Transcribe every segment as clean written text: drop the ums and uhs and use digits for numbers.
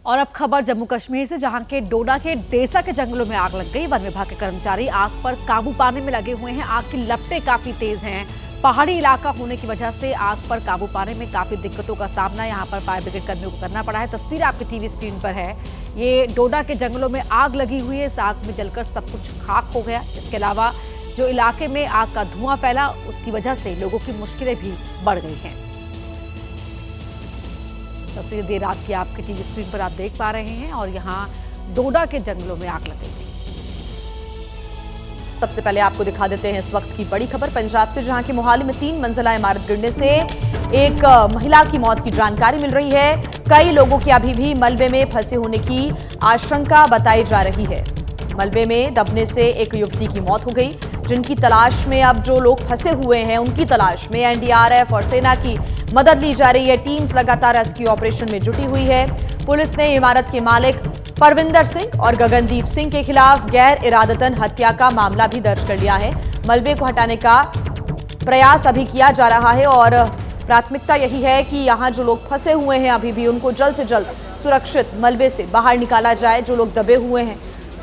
और अब खबर जम्मू कश्मीर से, जहां के डोडा के डेसा के जंगलों में आग लग गई। वन विभाग के कर्मचारी आग पर काबू पाने में लगे हुए हैं। आग की लपटें काफी तेज हैं। पहाड़ी इलाका होने की वजह से आग पर काबू पाने में काफी दिक्कतों का सामना यहां पर फायर ब्रिगेड कर्मियों को करना पड़ा है। तस्वीर आपकी टीवी स्क्रीन पर है। ये डोडा के जंगलों में आग लगी हुई है। इस आग में जलकर सब कुछ खाक हो गया। इसके अलावा जो इलाके में आग का धुआं फैला, उसकी वजह से लोगों की मुश्किलें भी बढ़ गई हैं। तस्वीर देर रात की आपकी टीवी स्क्रीन पर आप देख पा रहे हैं और यहाँ डोडा के जंगलों में आग लग गई थी। सबसे पहले आपको दिखा देते हैं इस वक्त की बड़ी खबर पंजाब से, जहां की मोहाली में 3 मंजिला इमारत गिरने से एक महिला की मौत की जानकारी मिल रही है। कई लोगों की अभी भी मलबे में फंसे होने की आशंका बताई जा रही है। मलबे में दबने से एक युवती की मौत हो गई, जिनकी तलाश में अब जो लोग फंसे हुए हैं उनकी तलाश में एनडीआरएफ और सेना की मदद ली जा रही है। टीम्स लगातार रेस्क्यू ऑपरेशन में जुटी हुई है। पुलिस ने इमारत के मालिक परविंदर सिंह और गगनदीप सिंह के खिलाफ गैर इरादतन हत्या का मामला भी दर्ज कर लिया है। मलबे को हटाने का प्रयास अभी किया जा रहा है और प्राथमिकता यही है कि यहाँ जो लोग फंसे हुए हैं अभी भी उनको जल्द से जल्द सुरक्षित मलबे से बाहर निकाला जाए। जो लोग दबे हुए हैं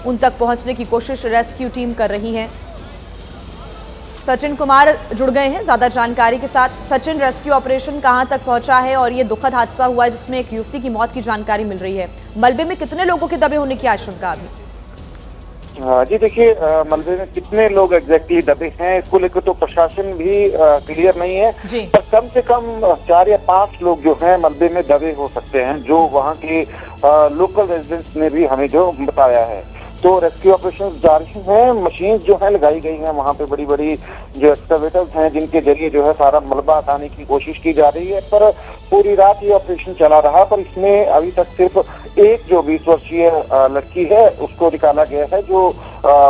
उन तक पहुंचने की कोशिश रेस्क्यू टीम कर रही है। सचिन कुमार जुड़ गए हैं ज्यादा जानकारी के साथ। सचिन, रेस्क्यू ऑपरेशन कहां तक पहुंचा है और ये दुखद हादसा हुआ है जिसमें एक युवती की मौत की जानकारी मिल रही है। मलबे में कितने लोगों के दबे होने की आशंका अभी? जी देखिए, मलबे में कितने लोग एग्जैक्टली दबे हैं इसको लेकर तो प्रशासन भी क्लियर नहीं है, पर कम से कम 4 या 5 लोग जो हैं मलबे में दबे हो सकते हैं, जो वहाँ के लोकल रेजिडेंट्स ने भी हमें जो बताया है। तो रेस्क्यू ऑपरेशन जारी हैं। मशीन जो है लगाई गई हैं वहाँ पे, बड़ी बड़ी जो एक्सकवेटर्स हैं जिनके जरिए जो है सारा मलबा हटाने की कोशिश की जा रही है। पर पूरी रात ये ऑपरेशन चला रहा, पर इसमें अभी तक सिर्फ एक जो 20 वर्षीय लड़की है उसको निकाला गया है, जो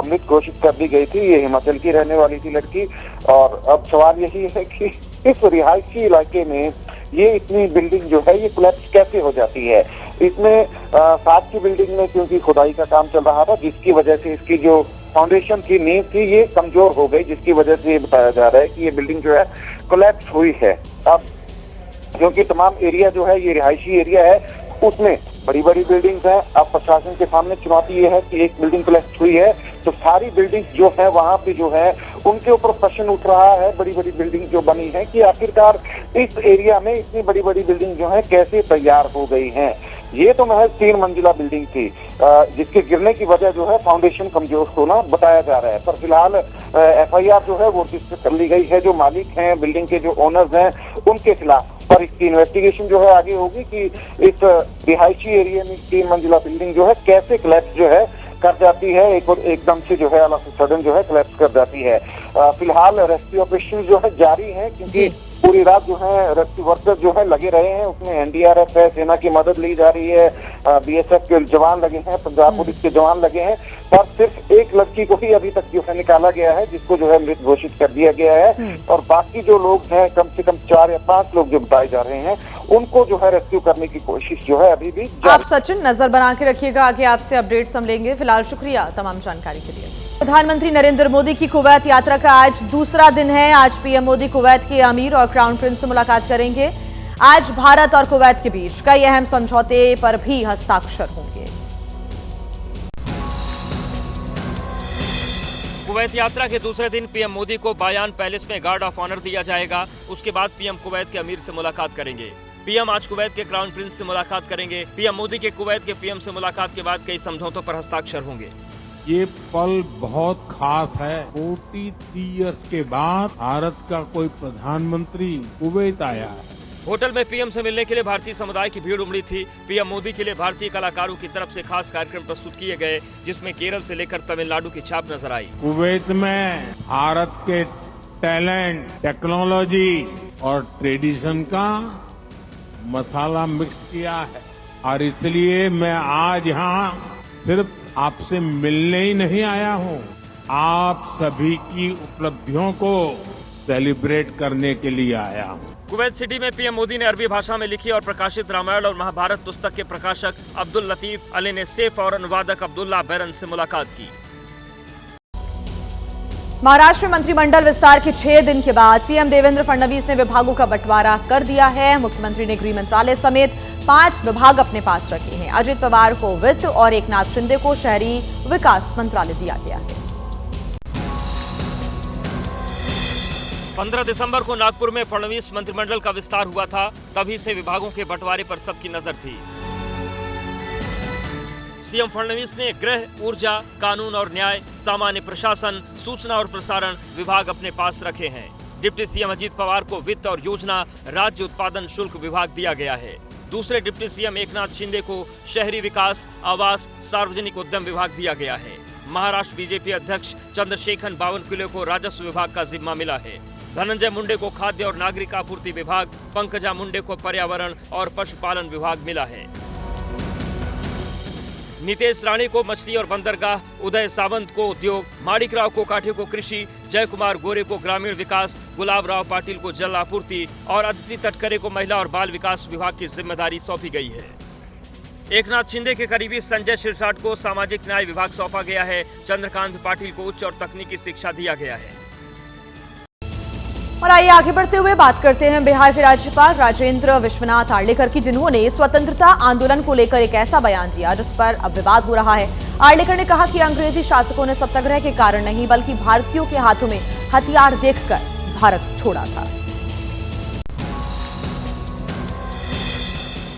मृत घोषित कर दी गई थी। ये हिमाचल की रहने वाली थी लड़की। और अब सवाल यही है कि इस रिहायशी इलाके में ये इतनी बिल्डिंग जो है ये कोलैप्स कैसे हो जाती है। इसमें साथ की बिल्डिंग में क्योंकि खुदाई का काम चल रहा था, जिसकी वजह से इसकी जो फाउंडेशन थी, नींव थी, ये कमजोर हो गई, जिसकी वजह से ये बताया जा रहा है कि ये बिल्डिंग जो है कोलैप्स हुई है। अब क्योंकि तमाम एरिया जो है ये रिहायशी एरिया है, उसमें बड़ी बड़ी बिल्डिंग्स हैं। अब प्रशासन के सामने चुनौती ये है कि एक बिल्डिंग कोलैप्स हुई है तो सारी बिल्डिंग्स जो है वहाँ पे जो है उनके ऊपर प्रश्न उठ रहा है। बड़ी बड़ी बिल्डिंग जो बनी है कि आखिरकार इस एरिया में इतनी बड़ी बड़ी बिल्डिंग जो है कैसे तैयार हो गई हैं। ये तो महज 3 मंजिला बिल्डिंग थी, जिसके गिरने की वजह जो है फाउंडेशन कमजोर होना बताया जा रहा है। पर फिलहाल एफआईआर जो है वो रजिस्टर कर ली गई है, जो मालिक हैं बिल्डिंग के, जो ओनर्स हैं, उनके खिलाफ। पर इसकी इन्वेस्टिगेशन जो है आगे होगी कि इस रिहायशी एरिया में 3 मंजिला बिल्डिंग जो है कैसे कोलैप्स जो है कर जाती है, एकदम से जो है ऑल ऑफ सडन जो है कोलैप्स कर जाती है। फिलहाल रेस्क्यू ऑपरेशन जो है जारी है, क्योंकि पूरी रात जो है रेस्क्यू वर्कर जो है लगे रहे हैं। उसमें एनडीआरएफ है, सेना की मदद ली जा रही है, बीएसएफ के जवान लगे हैं, पंजाब पुलिस के जवान लगे हैं। पर सिर्फ एक लड़की को ही अभी तक जो है निकाला गया है, जिसको जो है मृत घोषित कर दिया गया है। और बाकी जो लोग हैं, कम से कम 4 या 5 लोग जो बताए जा रहे हैं, उनको जो है रेस्क्यू करने की कोशिश जो है अभी भी। आप सचिन नजर बना के रखिएगा, आगे आपसे अपडेट्स हम लेंगे। फिलहाल शुक्रिया तमाम जानकारी के लिए। प्रधानमंत्री नरेंद्र मोदी की कुवैत यात्रा का आज दूसरा दिन है। आज पीएम मोदी कुवैत के अमीर और क्राउन प्रिंस से मुलाकात करेंगे। आज भारत और कुवैत के बीच कई अहम समझौते पर भी हस्ताक्षर होंगे। कुवैत यात्रा के दूसरे दिन पीएम मोदी को बायान पैलेस में गार्ड ऑफ ऑनर दिया जाएगा। उसके बाद पीएम कुवैत के अमीर से मुलाकात करेंगे। पीएम आज कुवैत के क्राउन प्रिंस से मुलाकात करेंगे। पीएम मोदी के कुवैत के पीएम से मुलाकात के बाद कई समझौतों पर हस्ताक्षर होंगे। ये पल बहुत खास है। 43 इयर्स के बाद भारत का कोई प्रधानमंत्री कुवैत आया है। होटल में पीएम से मिलने के लिए भारतीय समुदाय की भीड़ उमड़ी थी। पीएम मोदी के लिए भारतीय कलाकारों की तरफ से खास कार्यक्रम प्रस्तुत किए गए, जिसमें केरल से लेकर तमिलनाडु की छाप नजर आई। कुवैत में भारत के टैलेंट, टेक्नोलॉजी और ट्रेडिशन का मसाला मिक्स किया है। और इसलिए मैं आज यहाँ सिर्फ आपसे मिलने ही नहीं आया हूँ, आप सभी की उपलब्धियों को सेलिब्रेट करने के लिए आया हूँ। कुवैत सिटी में पीएम मोदी ने अरबी भाषा में लिखी और प्रकाशित रामायण और महाभारत पुस्तक के प्रकाशक अब्दुल लतीफ अली ने सेफ और अनुवादक अब्दुल्ला बैरन से मुलाकात की। महाराष्ट्र में मंत्रिमंडल विस्तार के 6 दिन के बाद सीएम देवेंद्र फडणवीस ने विभागों का बंटवारा कर दिया है। मुख्यमंत्री ने गृह मंत्रालय समेत 5 विभाग अपने पास रखे हैं। अजित पवार को वित्त और एकनाथ शिंदे को शहरी विकास मंत्रालय दिया गया है। 15 दिसंबर को नागपुर में फडणवीस मंत्रिमंडल का विस्तार हुआ था। तभी से विभागों के बंटवारे पर सबकी नजर थी। सीएम फडणवीस ने गृह, ऊर्जा, कानून और न्याय, सामान्य प्रशासन, सूचना और प्रसारण विभाग अपने पास रखे हैं। डिप्टी सीएम अजित पवार को वित्त और योजना, राज्य उत्पादन शुल्क विभाग दिया गया है। दूसरे डिप्टी सीएम एकनाथ शिंदे को शहरी विकास, आवास, सार्वजनिक उद्यम विभाग दिया गया है। महाराष्ट्र बीजेपी अध्यक्ष चंद्रशेखर बावनकुले को राजस्व विभाग का जिम्मा मिला है। धनंजय मुंडे को खाद्य और नागरिक आपूर्ति विभाग, पंकजा मुंडे को पर्यावरण और पशुपालन विभाग मिला है। नितेश राणे को मछली और बंदरगाह, उदय सावंत को उद्योग, माणिक राव कोकाटे को कृषि, जय कुमार गोरे को ग्रामीण विकास, गुलाब राव पाटिल को जल आपूर्ति और अदिति तटकरे को महिला और बाल विकास विभाग की जिम्मेदारी सौंपी गई है। एकनाथ शिंदे के करीबी संजय शिरसाट को सामाजिक न्याय विभाग सौंपा गया है। चंद्रकांत पाटिल को उच्च और तकनीकी शिक्षा दिया गया है। और आइए आगे बढ़ते हुए बात करते हैं बिहार के राज्यपाल राजेंद्र विश्वनाथ आर्लेकर की, जिन्होंने स्वतंत्रता आंदोलन को लेकर एक ऐसा बयान दिया जिस पर अब विवाद हो रहा है। आर्लेकर ने कहा कि अंग्रेजी शासकों ने सत्याग्रह के कारण नहीं बल्कि भारतीयों के हाथों में हथियार देखकर भारत छोड़ा था।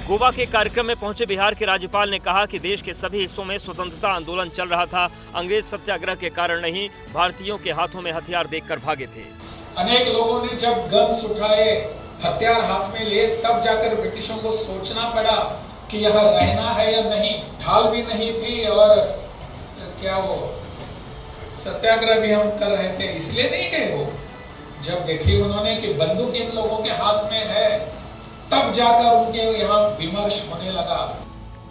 गोवा के कार्यक्रम में पहुंचे बिहार के राज्यपाल ने कहा कि देश के सभी हिस्सों में स्वतंत्रता आंदोलन चल रहा था। अंग्रेज सत्याग्रह के कारण नहीं, भारतीयों के हाथों में हथियार देखकर भागे थे। अनेक लोगों ने जब गन्स उठाए, हथियार हाथ में लिए, तब जाकर ब्रिटिशों को सोचना पड़ा कि यहाँ रहना है या नहीं। ढाल भी नहीं थी और क्या वो सत्याग्रह भी हम कर रहे थे, इसलिए नहीं गए वो। जब देखी उन्होंने कि बंदूक इन लोगों के हाथ में है, तब जाकर उनके यहाँ विमर्श होने लगा।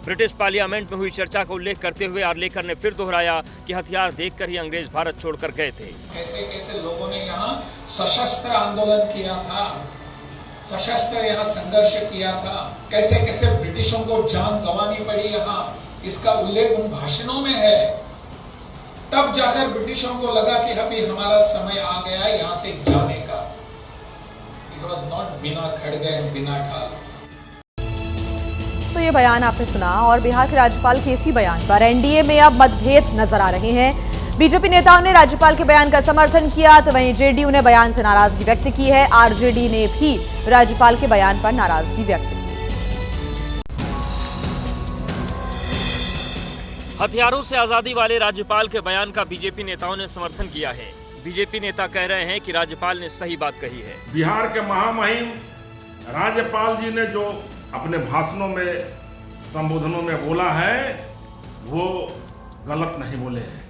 ब्रिटिश पार्लियामेंट में हुई चर्चा का उल्लेख करते हुए आर्लेकर ने फिर दोहराया कि हथियार देखकर ही अंग्रेज भारत छोड़कर गए थे। कैसे कैसे लोगों ने यहाँ सशस्त्र आंदोलन किया था, सशस्त्र यहाँ संघर्ष किया था, कैसे कैसे ब्रिटिशों को जान गंवानी पड़ी यहाँ, इसका उल्लेख उन भाषणों में है। तब जाकर ब्रिटिशों को लगा कि अभी हमारा समय आ गया है यहाँ से जाने का। इट वॉज नॉट बिना खड़गे बिना ढाल। तो ये बयान आपने सुना। और बिहार के राज्यपाल के इसी बयान पर एनडीए में अब मतभेद नजर आ रहे हैं। बीजेपी नेताओं ने राज्यपाल के बयान का समर्थन किया, तो वहीं जेडीयू ने बयान से नाराजगी व्यक्त की है। आरजेडी ने भी राज्यपाल के बयान पर नाराजगी व्यक्त की। हथियारों से आजादी वाले राज्यपाल के बयान का बीजेपी नेताओं ने समर्थन किया है। बीजेपी नेता कह रहे हैं कि राज्यपाल ने सही बात कही है। बिहार के महामहिम राज्यपाल जी ने जो अपने भाषणों में, संबोधनों में बोला है, वो गलत नहीं बोले हैं,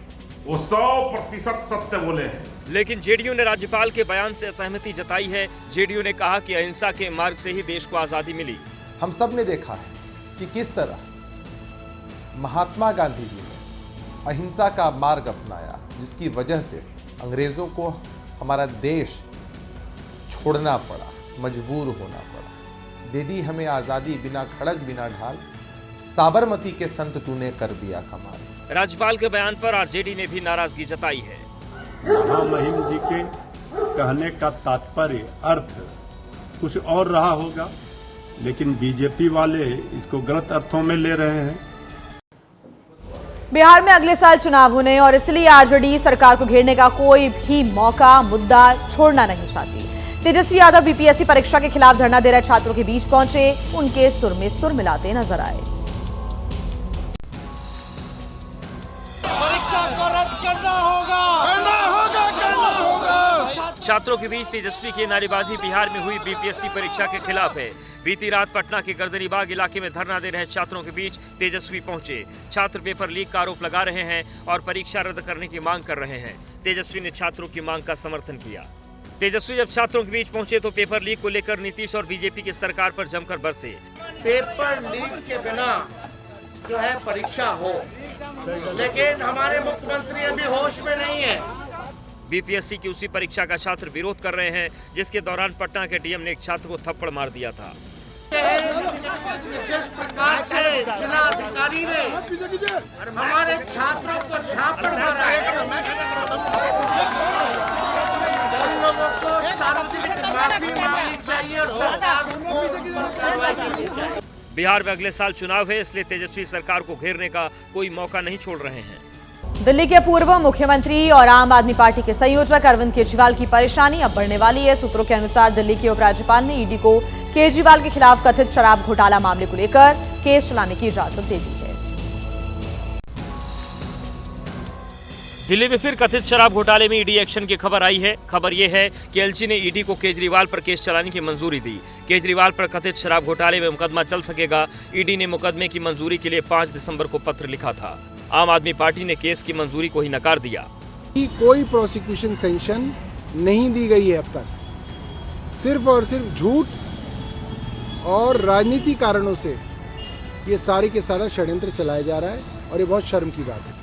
वो 100% सत्य बोले हैं। लेकिन जेडीयू ने राज्यपाल के बयान से असहमति जताई है। जेडीयू ने कहा कि अहिंसा के मार्ग से ही देश को आजादी मिली। हम सब ने देखा है कि किस तरह महात्मा गांधी जी ने अहिंसा का मार्ग अपनाया, जिसकी वजह से अंग्रेजों को हमारा देश छोड़ना पड़ा, मजबूर होना पड़ा। दे दी हमें आजादी बिना खड़ग बिना ढाल, साबरमती के संत तूने कर दिया कमाल। राज्यपाल के बयान पर आरजेडी ने भी नाराजगी जताई है। महामहिम जी के कहने का तात्पर्य, अर्थ कुछ और रहा होगा, लेकिन बीजेपी वाले इसको गलत अर्थों में ले रहे हैं। बिहार में अगले साल चुनाव होने और इसलिए आरजेडी सरकार को घेरने का कोई भी मौका, मुद्दा छोड़ना नहीं चाहती। तेजस्वी यादव बीपीएससी परीक्षा के खिलाफ धरना दे रहे छात्रों के बीच पहुंचे, उनके सुर में सुर मिलाते नजर आए। परीक्षा को रद्द करना होगा, करना होगा, करना होगा। छात्रों के बीच तेजस्वी की नारेबाजी बिहार में हुई बीपीएससी परीक्षा के खिलाफ है। बीती रात पटना के गर्दनीबाग इलाके में धरना दे रहे छात्रों के बीच तेजस्वी पहुंचे। छात्र पेपर लीक का आरोप लगा रहे हैं और परीक्षा रद्द करने की मांग कर रहे हैं। तेजस्वी ने छात्रों की मांग का समर्थन किया। तेजस्वी जब छात्रों के बीच पहुंचे तो पेपर लीक को लेकर नीतीश और बीजेपी की सरकार पर जमकर बरसे। पेपर लीक के बिना जो है परीक्षा हो, लेकिन हमारे मुख्यमंत्री अभी होश में नहीं है। बीपीएससी की उसी परीक्षा का छात्र विरोध कर रहे हैं, जिसके दौरान पटना के डीएम ने एक छात्र को थप्पड़ मार दिया था। जिस प्रकार से जिला अधिकारी ने हमारे छात्रों को झापड़ मारा है, सार्वजनिक माफी मांगनी चाहिए और सरकार को कार्रवाई करनी चाहिए। बिहार में अगले साल चुनाव है, इसलिए तेजस्वी सरकार को घेरने का कोई मौका नहीं छोड़ रहे हैं। दिल्ली के पूर्व मुख्यमंत्री और आम आदमी पार्टी के संयोजक अरविंद केजरीवाल की परेशानी अब बढ़ने वाली है। सूत्रों के अनुसार दिल्ली के उपराज्यपाल ने ईडी को केजरीवाल के खिलाफ कथित शराब घोटाला मामले को लेकर केस चलाने की इजाजत दे दी है। दिल्ली में फिर कथित शराब घोटाले में ईडी एक्शन की खबर आई है। खबर यह है कि एलजी ने ईडी को केजरीवाल पर केस चलाने की मंजूरी दी। केजरीवाल पर कथित शराब घोटाले में मुकदमा चल सकेगा। ईडी ने मुकदमे की मंजूरी के लिए 5 दिसंबर को पत्र लिखा था। आम आदमी पार्टी ने केस की मंजूरी को ही नकार दिया। कोई प्रोसिक्यूशन सैंक्शन नहीं दी गई है अब तक। सिर्फ और सिर्फ झूठ और राजनीतिक कारणों से ये सारी के सारा षड्यंत्र चलाया जा रहा है और ये बहुत शर्म की बात है।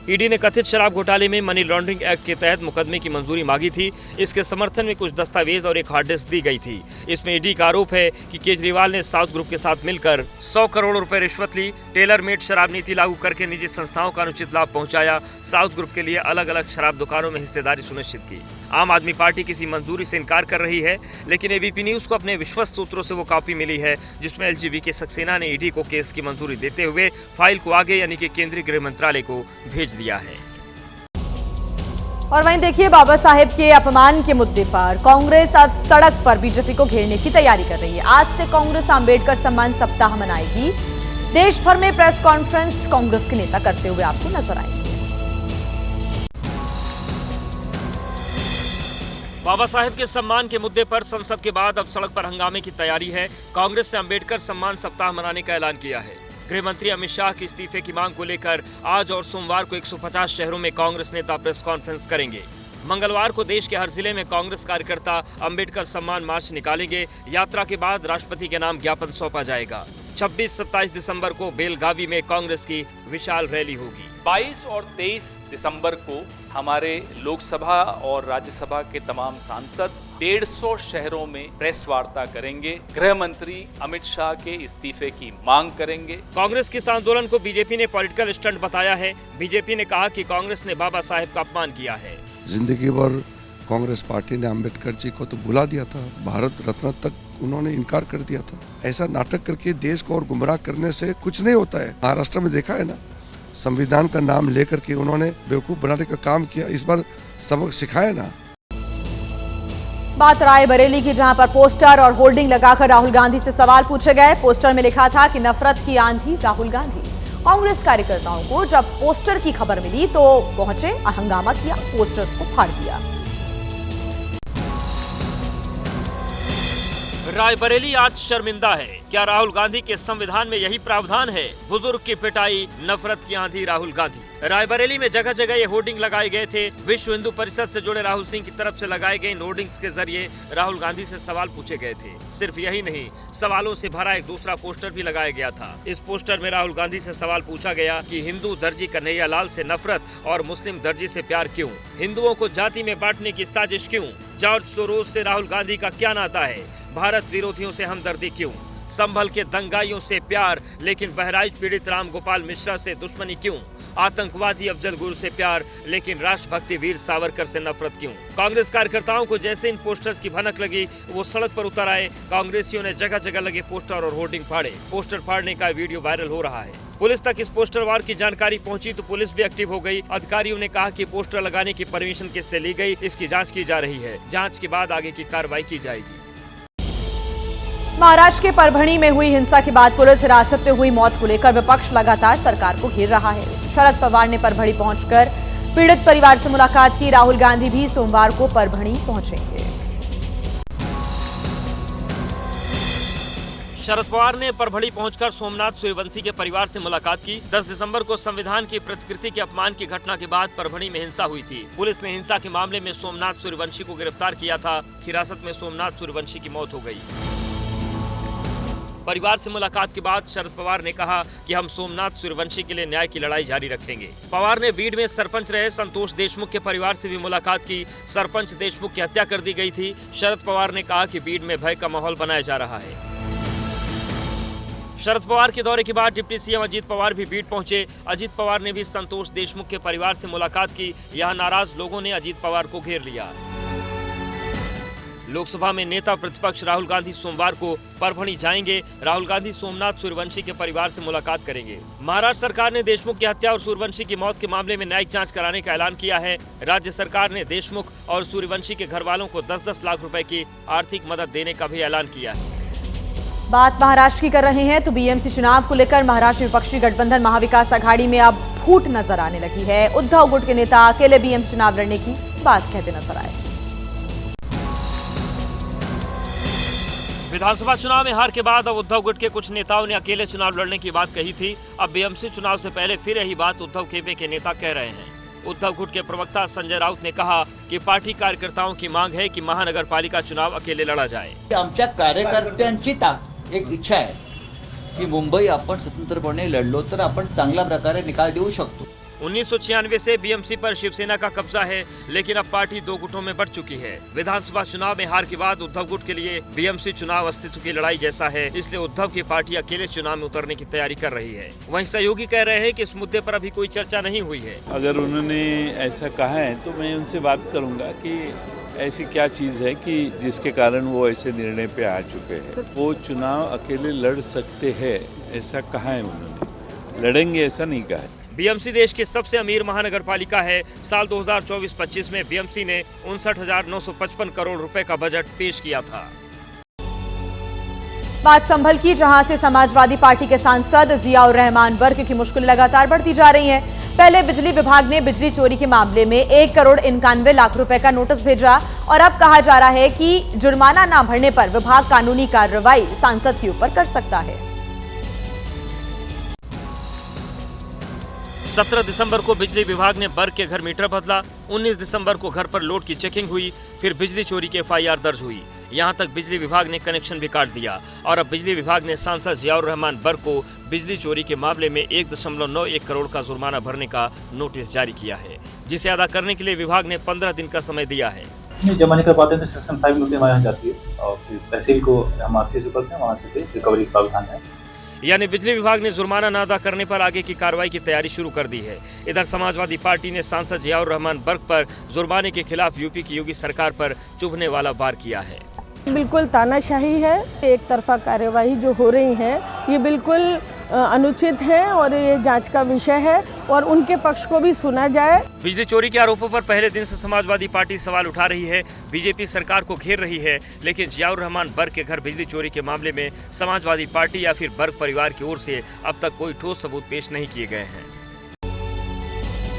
ईडी ने कथित शराब घोटाले में मनी लॉन्ड्रिंग एक्ट के तहत मुकदमे की मंजूरी मांगी थी। इसके समर्थन में कुछ दस्तावेज और एक हार्ड डिस्क दी गई थी। इसमें ईडी का आरोप है कि केजरीवाल ने साउथ ग्रुप के साथ मिलकर 100 करोड़ रुपए रिश्वत ली, टेलर मेड शराब नीति लागू करके निजी संस्थाओं का अनुचित लाभ पहुंचाया, साउथ ग्रुप के लिए अलग अलग शराब दुकानों में हिस्सेदारी सुनिश्चित की। आम आदमी पार्टी किसी मंजूरी से इनकार कर रही है, लेकिन एबीपी न्यूज को अपने विश्वस्त सूत्रों से वो कॉपी मिली है जिसमें एलजीबी सक्सेना ने ईडी को केस की मंजूरी देते हुए फाइल को आगे यानी कि केंद्रीय गृह मंत्रालय को भेज दिया है। और वहीं देखिए, बाबा साहेब के अपमान के मुद्दे पर कांग्रेस अब सड़क पर बीजेपी को घेरने की तैयारी कर रही है। आज से कांग्रेस अंबेडकर सम्मान सप्ताह मनाएगी। देश भर में प्रेस कॉन्फ्रेंस कांग्रेस के नेता करते हुए आपको नजर आएंगे। बाबा साहेब के सम्मान के मुद्दे पर संसद के बाद अब सड़क पर हंगामे की तैयारी है। कांग्रेस ने अंबेडकर सम्मान सप्ताह मनाने का ऐलान किया है। गृह मंत्री अमित शाह के इस्तीफे की मांग को लेकर आज और सोमवार को 150 शहरों में कांग्रेस नेता प्रेस कॉन्फ्रेंस करेंगे। मंगलवार को देश के हर जिले में कांग्रेस कार्यकर्ता अंबेडकर सम्मान मार्च निकालेंगे। यात्रा के बाद राष्ट्रपति के नाम ज्ञापन सौंपा जाएगा। 26-27 दिसंबर को बेलगावी में कांग्रेस की विशाल रैली होगी। 22 और 23 दिसंबर को हमारे लोकसभा और राज्यसभा के तमाम सांसद 150 शहरों में प्रेस वार्ता करेंगे। गृह मंत्री अमित शाह के इस्तीफे की मांग करेंगे। कांग्रेस के इस आंदोलन को बीजेपी ने पॉलिटिकल स्टंट बताया है। बीजेपी ने कहा कि कांग्रेस ने बाबा साहेब का अपमान किया है। जिंदगी भर कांग्रेस पार्टी ने अंबेडकर जी को तो भुला दिया था, भारत रत्न तक उन्होंने इनकार कर दिया था। ऐसा नाटक करके देश को और गुमराह करने से कुछ नहीं होता है। महाराष्ट्र में देखा है ना, संविधान का नाम लेकर के उन्होंने बेवकूफ बनाने का काम किया। इस बार सबक सिखाया ना। बात रायबरेली की, जहां पर पोस्टर और होर्डिंग लगाकर राहुल गांधी से सवाल पूछे गए। पोस्टर में लिखा था कि नफरत की आंधी राहुल गांधी। कांग्रेस कार्यकर्ताओं को जब पोस्टर की खबर मिली तो पहुंचे, हंगामा किया, पोस्टर्स को फाड़ दिया। रायबरेली आज शर्मिंदा है। क्या राहुल गांधी के संविधान में यही प्रावधान है? बुजुर्ग की पिटाई, नफरत की आंधी राहुल गांधी। रायबरेली में जगह जगह ये होर्डिंग लगाए गए थे। विश्व हिंदू परिषद से जुड़े राहुल सिंह की तरफ से लगाए गए इन होर्डिंग्स के जरिए राहुल गांधी से सवाल पूछे गए थे। सिर्फ यही नहीं, सवालों से भरा एक दूसरा पोस्टर भी लगाया गया था। इस पोस्टर में राहुल गांधी से सवाल पूछा गया कि हिंदू दर्जी कन्हैया लाल से नफरत और मुस्लिम दर्जी से प्यार क्यों? हिंदुओं को जाति में बांटने की साजिश क्यों? जॉर्ज सोरोस से राहुल गांधी का क्या नाता है? भारत विरोधियों से हमदर्दी क्यों? संभल के दंगाइयों से प्यार, लेकिन बहराइच पीड़ित राम गोपाल मिश्रा से दुश्मनी क्यों? आतंकवादी अफजल गुरु से प्यार, लेकिन राष्ट्रभक्ति वीर सावरकर से नफरत क्यों? कांग्रेस कार्यकर्ताओं को जैसे इन पोस्टर्स की भनक लगी, वो सड़क पर उतर आए। कांग्रेसियों ने जगह जगह लगे पोस्टर और होर्डिंग फाड़े। पोस्टर फाड़ने का वीडियो वायरल हो रहा है। पुलिस तक इस पोस्टर वार की जानकारी पहुंची तो पुलिस भी एक्टिव हो गई। अधिकारियों ने कहा कि पोस्टर लगाने की परमिशन किससे ली गई, इसकी जांच की जा रही है। जांच के बाद आगे की कार्रवाई की जाएगी। महाराष्ट्र के परभणी में हुई हिंसा के बाद पुलिस हिरासत में हुई मौत को लेकर विपक्ष लगातार सरकार को घेर रहा है। शरद पवार ने परभणी पहुंचकर पीड़ित परिवार से मुलाकात की। राहुल गांधी भी सोमवार को परभणी पहुंचेंगे। शरद पवार ने परभणी पहुंचकर सोमनाथ सूर्यवंशी के परिवार से मुलाकात की। 10 दिसंबर को संविधान की प्रतिकृति के अपमान की घटना के बाद परभणी में हिंसा हुई थी। पुलिस ने हिंसा के मामले में सोमनाथ सूर्यवंशी को गिरफ्तार किया था। हिरासत में सोमनाथ सूर्यवंशी की मौत हो गई। परिवार से मुलाकात के बाद शरद पवार ने कहा कि हम सोमनाथ सूर्यवंशी के लिए न्याय की लड़ाई जारी रखेंगे। पवार ने बीड में सरपंच रहे संतोष देशमुख के परिवार से भी मुलाकात की। सरपंच देशमुख की हत्या कर दी गई थी। शरद पवार ने कहा कि बीड में भय का माहौल बनाया जा रहा है। शरद पवार के दौरे के बाद डिप्टी सीएम अजीत पवार भी बीड पहुंचे। अजीत पवार ने भी संतोष देशमुख के परिवार से मुलाकात की। यहां नाराज लोगों ने अजीत पवार को घेर लिया। लोकसभा में नेता प्रतिपक्ष राहुल गांधी सोमवार को परभणी जाएंगे। राहुल गांधी सोमनाथ सूर्यवंशी के परिवार से मुलाकात करेंगे। महाराष्ट्र सरकार ने देशमुख की हत्या और सूर्यवंशी की मौत के मामले में न्यायिक जांच कराने का ऐलान किया है। राज्य सरकार ने देशमुख और सूर्यवंशी के घर वालों को 10-10 लाख रुपए की आर्थिक मदद देने का भी ऐलान किया है। बात महाराष्ट्र की कर रहे हैं तो बीएमसी चुनाव को लेकर महाराष्ट्र विपक्षी गठबंधन महाविकास आघाड़ी में अब फूट नजर आने लगी है। उद्धव गुट के नेता अकेले बीएमसी चुनाव लड़ने की बात कहते नजर आए। विधानसभा चुनाव में हार के बाद अब उद्धव गुट के कुछ नेताओं ने अकेले चुनाव लड़ने की बात कही थी। अब बीएमसी चुनाव से पहले फिर यही बात उद्धव केपे के नेता कह रहे हैं। उद्धव गुट के प्रवक्ता संजय राउत ने कहा कि पार्टी कार्यकर्ताओं की मांग है कि महानगर पालिका चुनाव अकेले लड़ा जाए। आमच्या कार्यकर्त्यांची एक इच्छा आहे की मुंबई आपण स्वतंत्रपणे लढलो तर आपण चांगल्या प्रकारे निकाल देऊ शकतो। 1996 से बीएमसी पर शिवसेना का कब्जा है, लेकिन अब पार्टी दो गुटों में बंट चुकी है। विधानसभा चुनाव में हार के बाद उद्धव गुट के लिए बीएमसी चुनाव अस्तित्व की लड़ाई जैसा है, इसलिए उद्धव की पार्टी अकेले चुनाव में उतरने की तैयारी कर रही है। वहीं सहयोगी कह रहे हैं कि इस मुद्दे पर अभी कोई चर्चा नहीं हुई है। अगर उन्होंने ऐसा कहा है तो मैं उनसे बात करूंगा कि ऐसी क्या चीज़ है कि जिसके कारण वो ऐसे निर्णय पे आ चुके हैं। वो चुनाव अकेले लड़ सकते हैं ऐसा कहा है उन्होंने, लड़ेंगे ऐसा नहीं कहा है। बीएमसी देश की सबसे अमीर महानगर पालिका है। साल 2024-25 में बीएमसी ने 59,955 करोड़ रुपए का बजट पेश किया था। बात संभल की, जहां से समाजवादी पार्टी के सांसद जियाउर रहमान वर्ग की मुश्किल लगातार बढ़ती जा रही है। पहले बिजली विभाग ने बिजली चोरी के मामले में 1,91 लाख रुपए का नोटिस भेजा और अब कहा जा रहा है कि जुर्माना न भरने पर विभाग कानूनी कार्रवाई सांसद के ऊपर कर सकता है। 17 दिसंबर को बिजली विभाग ने वर्ग के घर मीटर बदला। 19 दिसंबर को घर पर लोड की चेकिंग हुई, फिर बिजली चोरी की एफआईआर दर्ज हुई। यहां तक बिजली विभाग ने कनेक्शन भी काट दिया और अब बिजली विभाग ने सांसद जियाउर रहमान वर्ग को बिजली चोरी के मामले में 1.91 करोड़ का जुर्माना भरने का नोटिस जारी किया है, जिसे अदा करने के लिए विभाग ने 15 दिन का समय दिया है। जमा नहीं कर पाते हैं तो सेक्शन 5 नोटिस हमारे यहाँ जाती है और फिर तहसील को हम आरसी से करते हैं, वहाँ से रिकवरी का प्रावधान है। यानी बिजली विभाग ने जुर्माना न अदा करने पर आगे की कार्रवाई की तैयारी शुरू कर दी है। इधर समाजवादी पार्टी ने सांसद जियाउर रहमान वर्ग पर जुर्माने के खिलाफ यूपी की योगी सरकार पर चुभने वाला वार किया है। बिल्कुल तानाशाही है, एक तरफा कार्यवाही जो हो रही है ये बिल्कुल अनुचित है और ये जांच का विषय है और उनके पक्ष को भी सुना जाए। बिजली चोरी के आरोपों पर पहले दिन से समाजवादी पार्टी सवाल उठा रही है, बीजेपी सरकार को घेर रही है, लेकिन जियाउर रहमान वर्ग के घर बिजली चोरी के मामले में समाजवादी पार्टी या फिर वर्ग परिवार की ओर से अब तक कोई ठोस सबूत पेश नहीं किए गए हैं।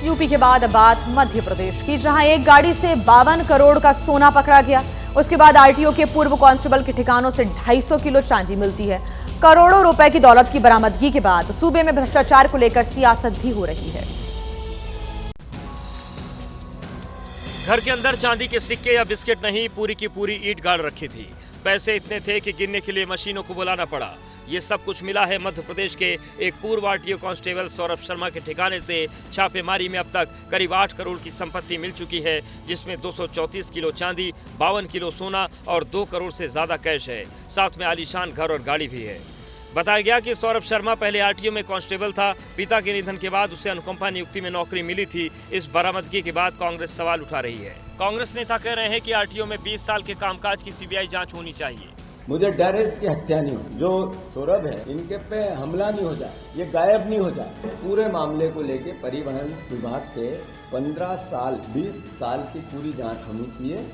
यूपी के बाद अब बात मध्य प्रदेश की, जहां एक गाड़ी से 52 करोड़ का सोना पकड़ा गया। उसके बाद आरटीओ के पूर्व कांस्टेबल के ठिकानों से 250 किलो चांदी मिलती है। करोड़ों रुपए की दौलत की बरामदगी के बाद सूबे में भ्रष्टाचार को लेकर सियासत भी हो रही है। घर के अंदर चांदी के सिक्के या बिस्किट नहीं, पूरी की पूरी ईंट गाड़ रखी थी। पैसे इतने थे कि गिनने के लिए मशीनों को बुलाना पड़ा। ये सब कुछ मिला है मध्य प्रदेश के एक पूर्व आरटीओ कांस्टेबल सौरभ शर्मा के ठिकाने से। छापेमारी में अब तक करीब 8 करोड़ की संपत्ति मिल चुकी है, जिसमें 234 किलो चांदी, 52 किलो सोना और 2 करोड़ से ज्यादा कैश है। साथ में आलीशान घर और गाड़ी भी है। बताया गया कि सौरभ शर्मा पहले आरटीओ में कांस्टेबल था। पिता के निधन के बाद उसे अनुकंपा नियुक्ति में नौकरी मिली थी। इस बरामदगी के बाद कांग्रेस सवाल उठा रही है। कांग्रेस नेता कह रहे हैं कि आरटीओ में 20 साल के कामकाज की सीबीआई जांच होनी चाहिए। मुझे डर है कि हत्या नहीं हो, जो सौरभ है इनके पे हमला नहीं हो जाए, ये गायब नहीं हो जाए। इस पूरे मामले को लेके परिवहन विभाग के 15 साल 20 साल की पूरी जांच होनी चाहिए।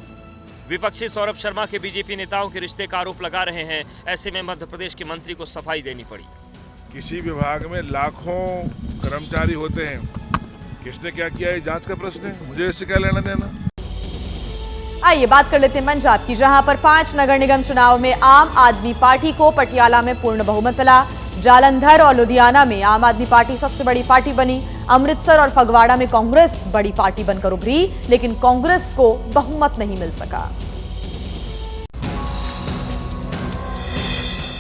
विपक्षी सौरभ शर्मा के बीजेपी नेताओं के रिश्ते का आरोप लगा रहे हैं। ऐसे में मध्य प्रदेश के मंत्री को सफाई देनी पड़ी। किसी विभाग में लाखों कर्मचारी होते हैं, किसने क्या किया है जांच का प्रश्न है, मुझे इससे क्या लेना देना। आइए बात कर लेते हैं पंजाब की, जहां पर 5 नगर निगम चुनाव में आम आदमी पार्टी को पटियाला में पूर्ण बहुमत मिला। जालंधर और लुधियाना में आम आदमी पार्टी सबसे बड़ी पार्टी बनी। अमृतसर और फगवाड़ा में कांग्रेस बड़ी पार्टी बनकर उभरी, लेकिन कांग्रेस को बहुमत नहीं मिल सका।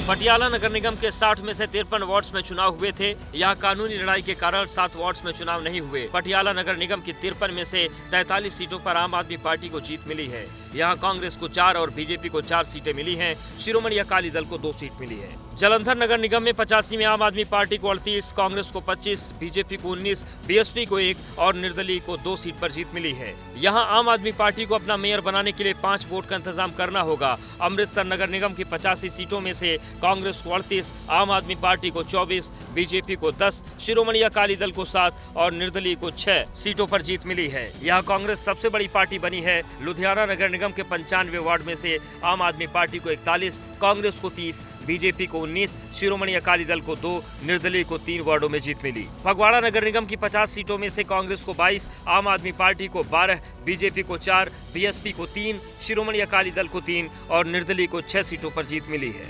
पटियाला नगर निगम के 60 में से 53 वार्ड्स में चुनाव हुए थे। यहाँ कानूनी लड़ाई के कारण 7 वार्ड्स में चुनाव नहीं हुए। पटियाला नगर निगम की 53 में से 43 सीटों पर आम आदमी पार्टी को जीत मिली है। यहाँ कांग्रेस को 4 और बीजेपी को 4 सीटें मिली हैं। शिरोमणि अकाली दल को 2 सीट मिली है। जालंधर नगर निगम में 85 में आम आदमी पार्टी को 38, कांग्रेस को 25, बीजेपी को 19, बीएसपी को 1 और निर्दलीय को 2 सीट पर जीत मिली है। यहाँ आम आदमी पार्टी को अपना मेयर बनाने के लिए 5 वोट का इंतजाम करना होगा। अमृतसर नगर निगम की 85 सीटों में से कांग्रेस को 38, आम आदमी पार्टी को 24, बीजेपी को 10, शिरोमणि अकाली दल को 7 और निर्दलीय को 6 सीटों पर जीत मिली है। यहाँ कांग्रेस सबसे बड़ी पार्टी बनी है। लुधियाना नगर निगम के 95 वार्ड में से आम आदमी पार्टी को 41, कांग्रेस को 30, बीजेपी को 19, शिरोमणि अकाली दल को 2, निर्दलीय को 3 वार्डों में जीत मिली। फगवाड़ा नगर निगम की 50 सीटों में से कांग्रेस को 22, आम आदमी पार्टी को 12, बीजेपी को 4, बीएसपी को 3, शिरोमणि अकाली दल को 3 और निर्दलीय को 6 सीटों पर जीत मिली है।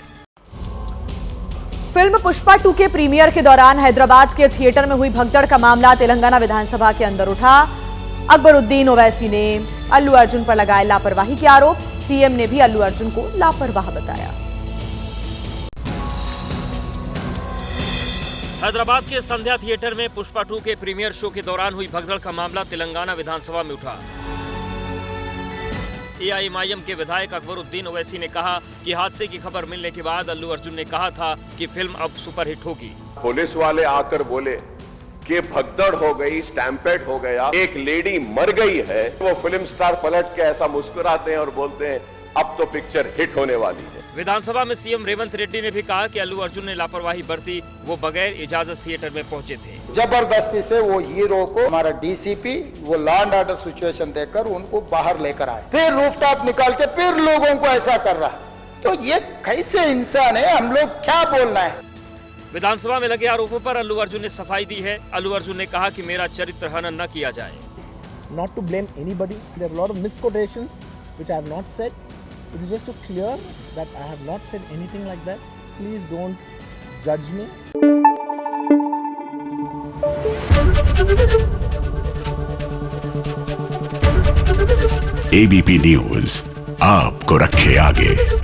फिल्म पुष्पा 2 के प्रीमियर के दौरान हैदराबाद के थिएटर में हुई भगदड़ का मामला तेलंगाना विधानसभा के अंदर उठा। अकबरुद्दीन ओवैसी ने अल्लू अर्जुन पर लगाए लापरवाही के आरोप। सीएम ने भी अल्लू अर्जुन को लापरवाह बताया। हैदराबाद के संध्या थिएटर में पुष्पा 2 के प्रीमियर शो के दौरान हुई भगदड़ का मामला तेलंगाना विधानसभा में उठा। एआईएमआईएम के विधायक अकबरुद्दीन ओवैसी ने कहा कि हादसे की खबर मिलने के बाद अल्लू अर्जुन ने कहा था कि फिल्म अब सुपरहिट होगी। पुलिस वाले आकर बोले कि भगदड़ हो गई, स्टैम्पेड हो गया, एक लेडी मर गई है। वो फिल्म स्टार पलट के ऐसा मुस्कुराते हैं और बोलते हैं अब तो पिक्चर हिट होने वाली है। विधानसभा में सीएम रेवंत रेड्डी ने भी कहा कि अल्लू अर्जुन ने लापरवाही बरती, वो बगैर इजाजत थिएटर में पहुंचे थे। जबरदस्ती से वो हीरो को हमारा डीसीपी वो लॉ एंड ऑर्डर सिचुएशन देकर उनको बाहर लेकर आए, फिर रूफटॉप निकाल के फिर लोगों को ऐसा कर रहा। तो ये कैसे इंसान है, हम लोग क्या बोलना है। विधानसभा में लगे आरोपों पर अल्लू अर्जुन ने सफाई दी है। अल्लू अर्जुन ने कहा कि मेरा चरित्र हनन न किया जाए। Not to blame anybody. There are a lot of misquotations which I have not said. It is just to clear that I have not said anything like that. Please don't judge me. ABP news आपको रखे आगे।